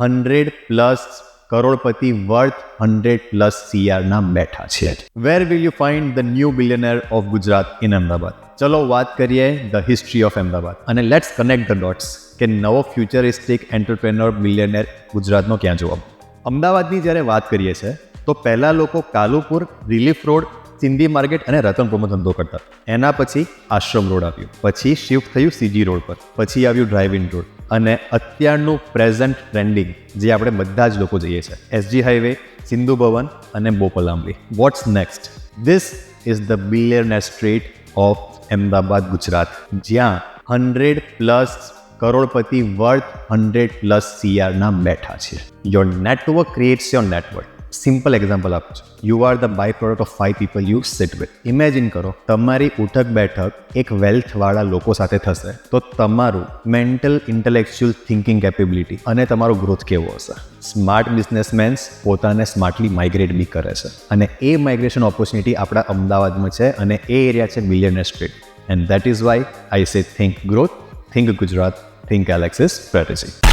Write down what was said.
100+ કરોડપતિ worth 100+ CR ના બેઠા છે. Where will you find the new billionaire of Gujarat in Ahmedabad? ચલો વાત કરીએ ધ હિસ્ટ્રી ઓફ અમદાવાદ અને લેટ્સ કનેક્ટ ધ ડોટ્સ કે નવો ફ્યુચરિસ્ટિક એન્ટરપ્રેન્યોર બિલિયનર ગુજરાતનો ક્યાં જોવા. અમદાવાદની જ્યારે વાત કરીએ છીએ તો પહેલાં લોકો Kalupur, relief road, Sindhi market અને રતનપુરમાં ધંધો કરતા. એના પછી આશ્રમ રોડ આવ્યું, પછી શિફ્ટ થયું સીજી રોડ પર, પછી આવ્યું ડ્રાઇવ ઇન રોડ અને અત્યારનું પ્રેઝન્ટ ટ્રેન્ડિંગ જે આપણે બધા જ લોકો જઈએ છીએ, SG હાઈવે, સિંધુ ભવન અને Bopal Ambli. What's next? This is the billionaire street of Ahmedabad, Gujarat, જ્યાં 100+ કરોડપતિ વર્થ 100+ CR ના બેઠા છે. Your network creates your network. Simple example આપું છું. You are the by product of 5 people you sit with. Imagine કરો તમારી ઉઠક બેઠક એક વેલ્થવાળા લોકો સાથે થશે તો તમારું મેન્ટલ ઇન્ટેલેક્ચ્યુઅલ થિંકિંગ કેપેબિલિટી અને તમારો ગ્રોથ કેવો હશે. સ્માર્ટ બિઝનેસમેન્સ પોતાને સ્માર્ટલી માઇગ્રેટ બી કરે છે અને એ માઇગ્રેશન ઓપોર્ચ્યુનિટી આપણા અમદાવાદમાં છે અને એ એરિયા છે billionaire street. And that is why I say think growth, think Gujarat, think Alexis strategy.